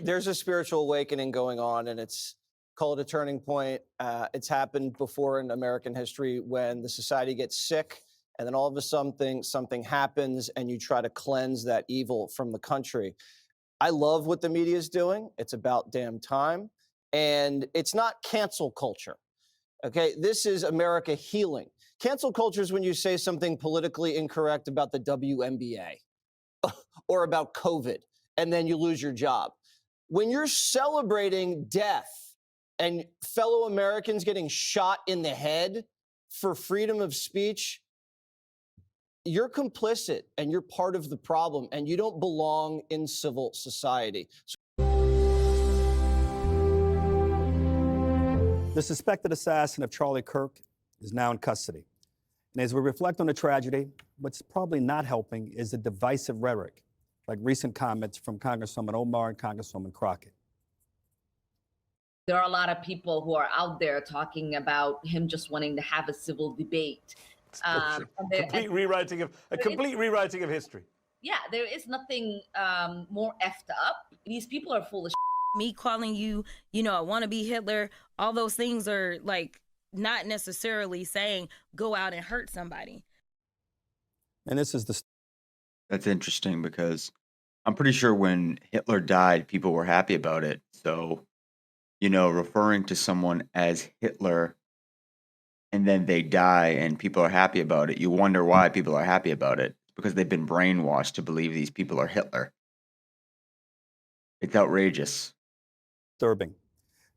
there's a spiritual awakening going on, and it's called a turning point. It's happened before in American history when the society gets sick, and then all of a sudden something happens, and you try to cleanse that evil from the country. I love what the media is doing. It's about damn time, and it's not cancel culture. Okay, this is America healing. Cancel culture is when you say something politically incorrect about the WNBA or about COVID, and then you lose your job. When you're celebrating death and fellow Americans getting shot in the head for freedom of speech, you're complicit and you're part of the problem, and you don't belong in civil society. The suspected assassin of Charlie Kirk is now in custody. And as we reflect on the tragedy, what's probably not helping is the divisive rhetoric, like recent comments from Congresswoman Omar and Congresswoman Crockett. There are a lot of people who are out there talking about him just wanting to have a civil debate. Complete rewriting of history. Yeah, there is nothing more effed up. These people are full of Me calling you, I want to be Hitler, all those things are like not necessarily saying go out and hurt somebody. And this is the... That's interesting because I'm pretty sure when Hitler died, people were happy about it. So, referring to someone as Hitler and then they die and people are happy about it, you wonder why people are happy about it. It's because they've been brainwashed to believe these people are Hitler. It's outrageous. Disturbing.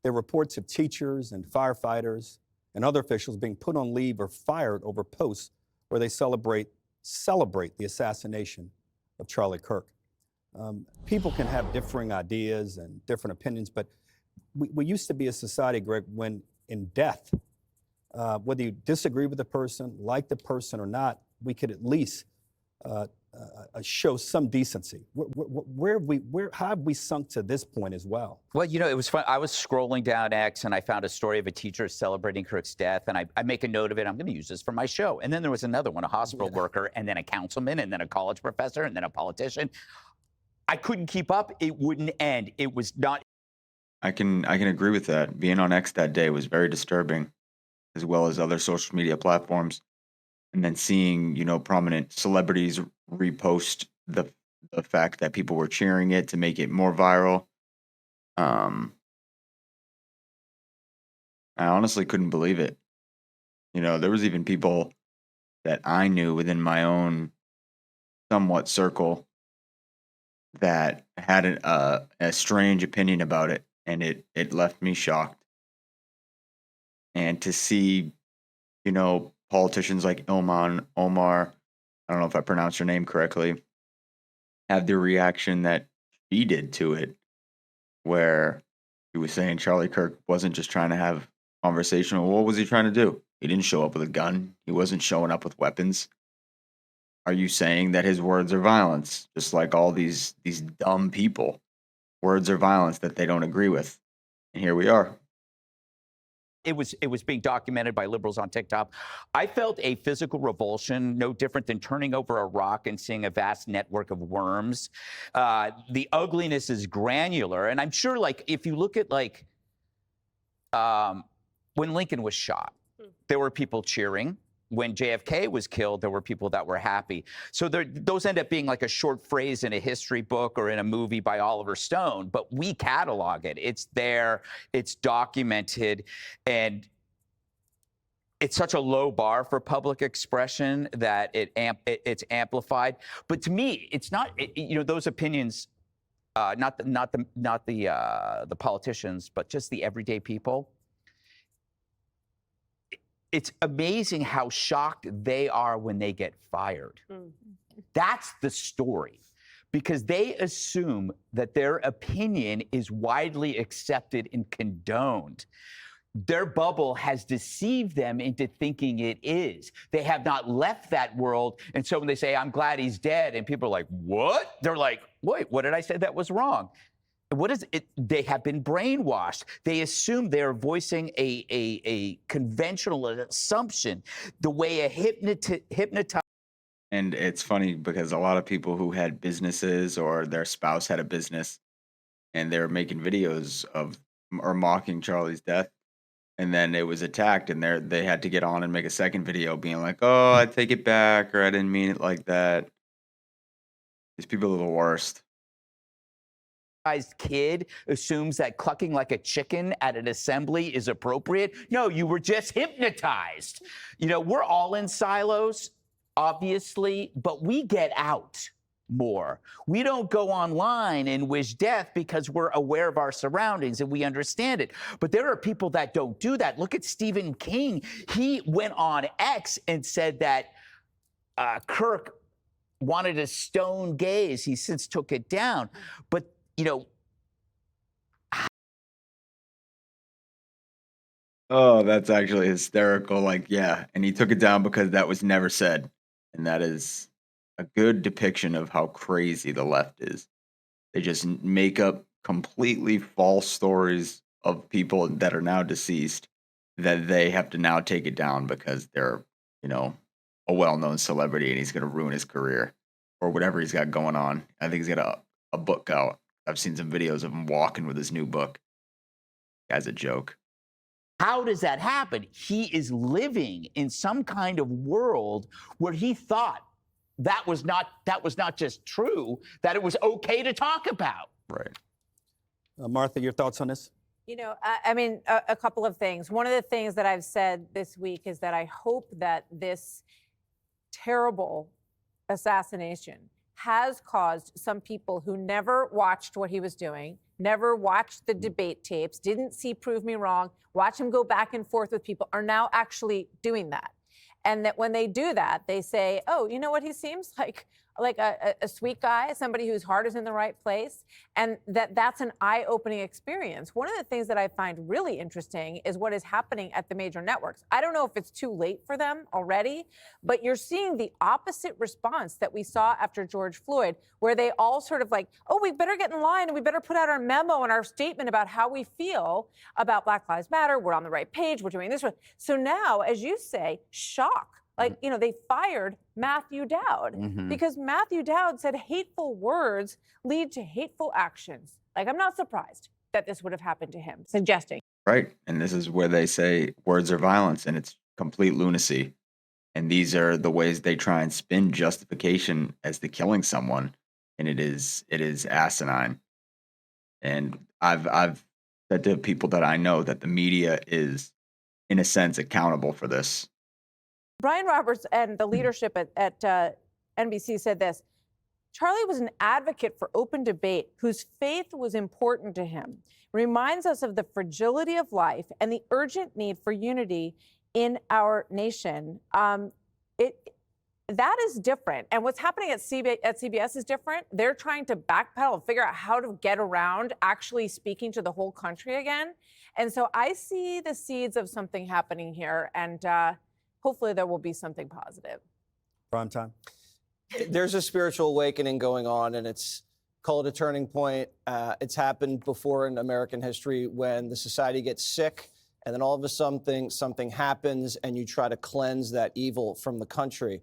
There are reports of teachers and firefighters and other officials being put on leave or fired over posts where they celebrate the assassination of Charlie Kirk. People can have differing ideas and different opinions, but we used to be a society, Greg, when in death, whether you disagree with the person, like the person or not, we could at least show some decency. How have we sunk to this point as well? Well, it was fun. I was scrolling down X and I found a story of a teacher celebrating Kirk's death, and I make a note of it. I'm going to use this for my show. And then there was another one, a hospital worker, and then a councilman, and then a college professor, and then a politician. I couldn't keep up. It wouldn't end. It was not. I can agree with that. Being on X that day was very disturbing, as well as other social media platforms. And then seeing, prominent celebrities repost the fact that people were cheering it to make it more viral. I honestly couldn't believe it. There was even people that I knew within my own somewhat circle that had a strange opinion about it, and it left me shocked. And to see, politicians like Omar, I don't know if I pronounced her name correctly, have the reaction that she did to it, where he was saying Charlie Kirk wasn't just trying to have conversation. Well, what was he trying to do? He didn't show up with a gun. He wasn't showing up with weapons. Are you saying that his words are violence? Just like all these dumb people, words are violence that they don't agree with. And here we are. It was being documented by liberals on TikTok. I felt a physical revulsion, no different than turning over a rock and seeing a vast network of worms. The ugliness is granular. And I'm sure, if you look at, when Lincoln was shot, there were people cheering. When JFK was killed, there were people that were happy. So those end up being like a short phrase in a history book or in a movie by Oliver Stone, but we catalog it. It's there, it's documented, and it's such a low bar for public expression that it's amplified. But to me, it's not, those opinions, not the politicians, but just the everyday people. It's amazing how shocked they are when they get fired. That's the story, because they assume that their opinion is widely accepted and condoned. Their bubble has deceived them into thinking it is. They have not left that world. And so when they say, I'm glad he's dead, and people are like, what? They're like, wait, what did I say that was wrong? What is it? They have been brainwashed. They assume they're voicing a conventional assumption, the way a hypnotized. And it's funny because a lot of people who had businesses or their spouse had a business, and they were making videos of or mocking Charlie's death. And then it was attacked, and they had to get on and make a second video being like, "Oh, I take it back," or "I didn't mean it like that." These people are the worst. Kid assumes that clucking like a chicken at an assembly is appropriate. No, you were just hypnotized. You know, we're all in silos, obviously, but we get out more. We don't go online and wish death because we're aware of our surroundings and we understand it. But there are people that don't do that. Look at Stephen King. He went on X and said that Kirk wanted to stone gays. He since took it down. But you know. Oh, that's actually hysterical. Like, yeah. And he took it down because that was never said. And that is a good depiction of how crazy the left is. They just make up completely false stories of people that are now deceased that they have to now take it down because they're, you know, a well-known celebrity and he's going to ruin his career or whatever he's got going on. I think he's got a book out. I've seen some videos of him walking with his new book. As a joke. How does that happen? He is living in some kind of world where he thought that was not just true, that it was okay to talk about. Right. Martha, your thoughts on this? You know, I mean, a couple of things. One of the things that I've said this week is that I hope that this terrible assassination has caused some people who never watched what he was doing, never watched the debate tapes, didn't see Prove Me Wrong, watch him go back and forth with people, are now actually doing that. And that when they do that, they say, oh, you know what, he seems like a sweet guy, somebody whose heart is in the right place, and that's an eye-opening experience. One of the things that I find really interesting is what is happening at the major networks. I don't know if it's too late for them already, but you're seeing the opposite response that we saw after George Floyd, where they all sort of like, oh, we better get in line and we better put out our memo and our statement about how we feel about Black Lives Matter. We're on the right page. We're doing this. So now, as you say, shock. Like, you know, they fired Matthew Dowd because Matthew Dowd said hateful words lead to hateful actions. Like, I'm not surprised that this would have happened to him, suggesting. Right. And this is where they say words are violence and it's complete lunacy. And these are the ways they try and spin justification as to killing someone. And it is asinine. And I've said to people that I know that the media is, in a sense, accountable for this. Brian Roberts and the leadership at NBC said this: Charlie was an advocate for open debate whose faith was important to him. Reminds us of the fragility of life and the urgent need for unity in our nation. That is different. And what's happening at CBS is different. They're trying to backpedal and figure out how to get around actually speaking to the whole country again. And so I see the seeds of something happening here, and hopefully there will be something positive. Prime time. There's a spiritual awakening going on, and it's called a turning point. It's happened before in American history when the society gets sick, and then all of a sudden something happens, and you try to cleanse that evil from the country.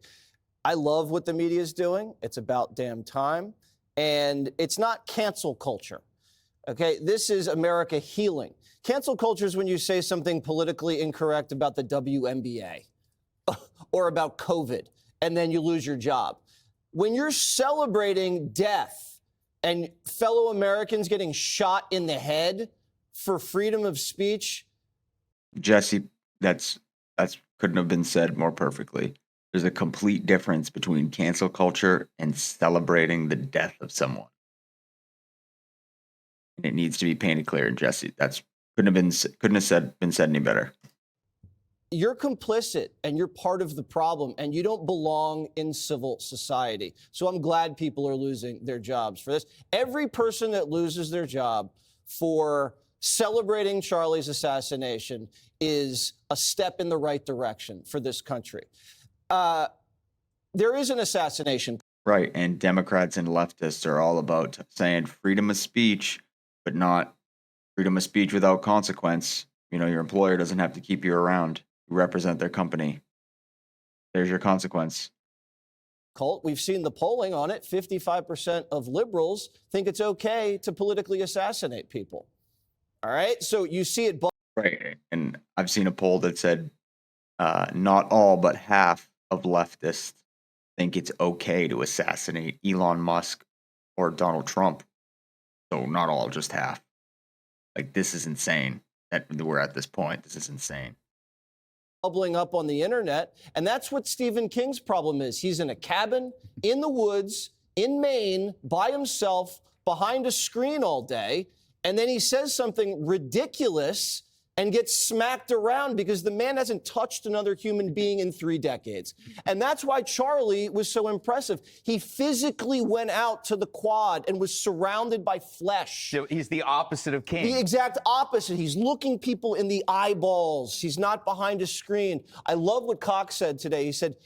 I love what the media is doing. It's about damn time, and it's not cancel culture. Okay, this is America healing. Cancel culture is when you say something politically incorrect about the WNBA or about COVID, and then you lose your job. When you're celebrating death and fellow Americans getting shot in the head for freedom of speech. Jesse, that's couldn't have been said more perfectly. There's a complete difference between cancel culture and celebrating the death of someone. And it needs to be painted clear, Jesse. That's couldn't have been said any better. You're complicit and you're part of the problem, and you don't belong in civil society. So I'm glad people are losing their jobs for this. Every person that loses their job for celebrating Charlie's assassination is a step in the right direction for this country. There is an assassination. Right. And Democrats and leftists are all about saying freedom of speech, but not freedom of speech without consequence. You know, your employer doesn't have to keep you around. You represent their company. There's your consequence. cult. We've seen the polling on it. 55% of liberals think it's okay to politically assassinate people. All right. So you see it. Right. And I've seen a poll that said not all, but half of leftists think it's okay to assassinate Elon Musk or Donald Trump. So not all, just half. Like, this is insane that we're at this point. This is insane. Bubbling up on the internet. And that's what Stephen King's problem is. He's in a cabin in the woods in Maine by himself behind a screen all day. And then he says something ridiculous and gets smacked around because the man hasn't touched another human being in 3 decades. And that's why Charlie was so impressive. He physically went out to the quad and was surrounded by flesh. So he's the opposite of King. The exact opposite. He's looking people in the eyeballs. He's not behind a screen. I love what Cox said today. He said,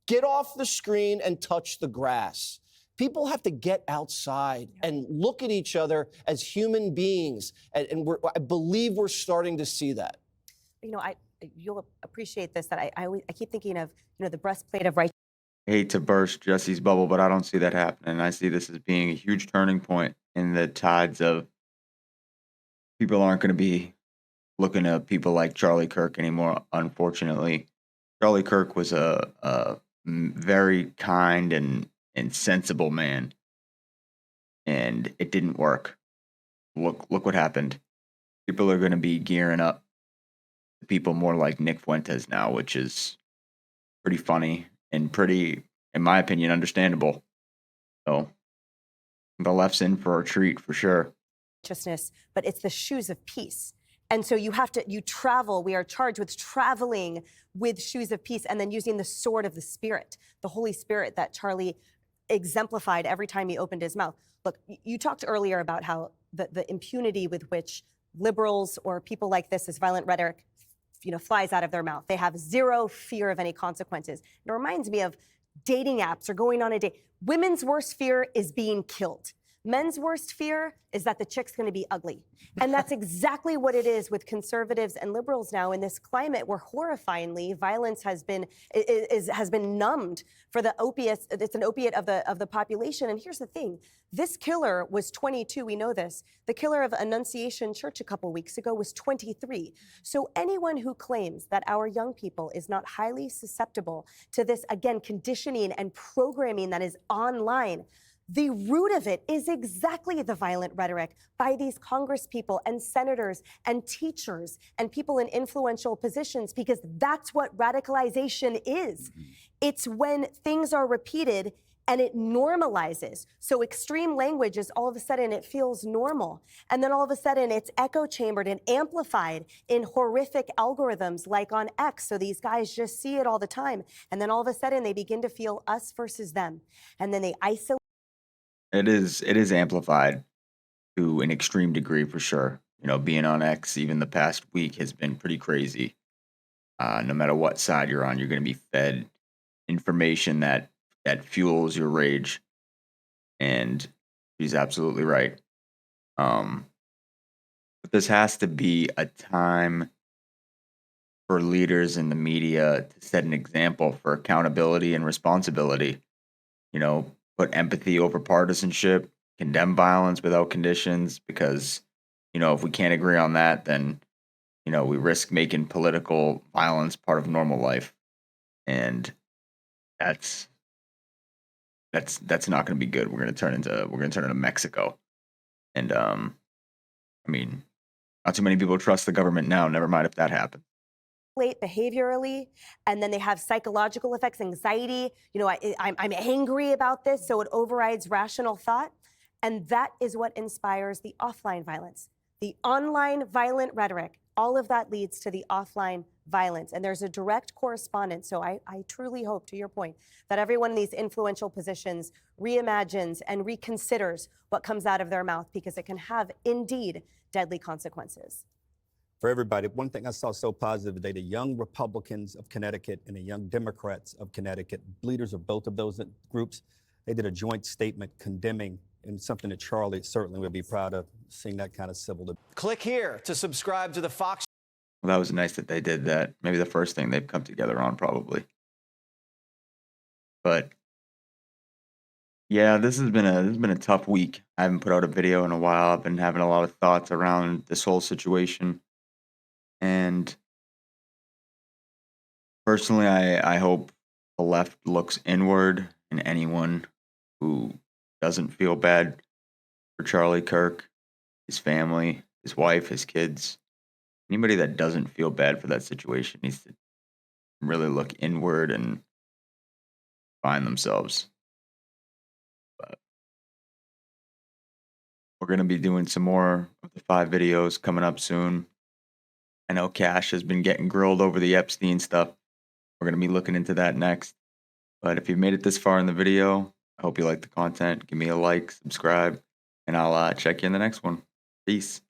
get off the screen and touch the grass. People have to get outside and look at each other as human beings. And I believe we're starting to see that. You know, you'll appreciate this, that I keep thinking of, you know, the breastplate of righteousness. I hate to burst Jesse's bubble, but I don't see that happening. I see this as being a huge turning point in the tides of people aren't going to be looking at people like Charlie Kirk anymore, unfortunately. Charlie Kirk was a very kind and sensible man, and it didn't work. Look what happened. People are going to be gearing up to people more like Nick Fuentes now, which is pretty funny and pretty, in my opinion, understandable. So the left's in for a treat for sure. But it's the shoes of peace. And so you travel, we are charged with traveling with shoes of peace and then using the sword of the Spirit, the Holy Spirit that Charlie exemplified every time he opened his mouth. Look, you talked earlier about how the impunity with which liberals or people like this violent rhetoric, you know, flies out of their mouth. They have zero fear of any consequences. It reminds me of dating apps or going on a date. Women's worst fear is being killed. Men's worst fear is that the chick's going to be ugly. And that's exactly what it is with conservatives and liberals now in this climate where horrifyingly violence has been numbed for the opiates. It's an opiate of the population. And here's the thing. This killer was 22. We know this. The killer of Annunciation Church a couple weeks ago was 23. So anyone who claims that our young people is not highly susceptible to this, again, conditioning and programming that is online, the root of it is exactly the violent rhetoric by these Congress people and senators and teachers and people in influential positions, because that's what radicalization is. It's when things are repeated and it normalizes. So extreme language is all of a sudden it feels normal. And then all of a sudden it's echo chambered and amplified in horrific algorithms like on X. So these guys just see it all the time. And then all of a sudden they begin to feel us versus them. And then they isolate. It is amplified to an extreme degree for sure. You know, being on X even the past week has been pretty crazy. No matter what side you're on, you're going to be fed information that fuels your rage. And she's absolutely right. But this has to be a time for leaders in the media to set an example for accountability and responsibility. You know, put empathy over partisanship, condemn violence without conditions, because, you know, if we can't agree on that, then, you know, we risk making political violence part of normal life. And that's not going to be good. We're going to turn into Mexico. And I mean, not too many people trust the government now, never mind if that happens. Behaviorally, and then they have psychological effects, anxiety. You know, I'm angry about this, so it overrides rational thought. And that is what inspires the offline violence. The online violent rhetoric, all of that leads to the offline violence. And there's a direct correspondence. So I truly hope, to your point, that everyone in these influential positions reimagines and reconsiders what comes out of their mouth, because it can have indeed deadly consequences. For everybody, one thing I saw so positive today, the young Republicans of Connecticut and the young Democrats of Connecticut, leaders of both of those groups, they did a joint statement condemning, and something that Charlie certainly would be proud of, seeing that kind of civil. Click here to subscribe to the Fox. Well, that was nice that they did that. Maybe the first thing they've come together on, probably. But Yeah, this has been a tough week. I haven't put out a video in a while. I've been having a lot of thoughts around this whole situation. And personally, I hope the left looks inward, and anyone who doesn't feel bad for Charlie Kirk, his family, his wife, his kids, anybody that doesn't feel bad for that situation needs to really look inward and find themselves. But we're going to be doing some more of the 5 videos coming up soon. I know Cash has been getting grilled over the Epstein stuff. We're going to be looking into that next. But if you've made it this far in the video, I hope you like the content. Give me a like, subscribe, and I'll check you in the next one. Peace.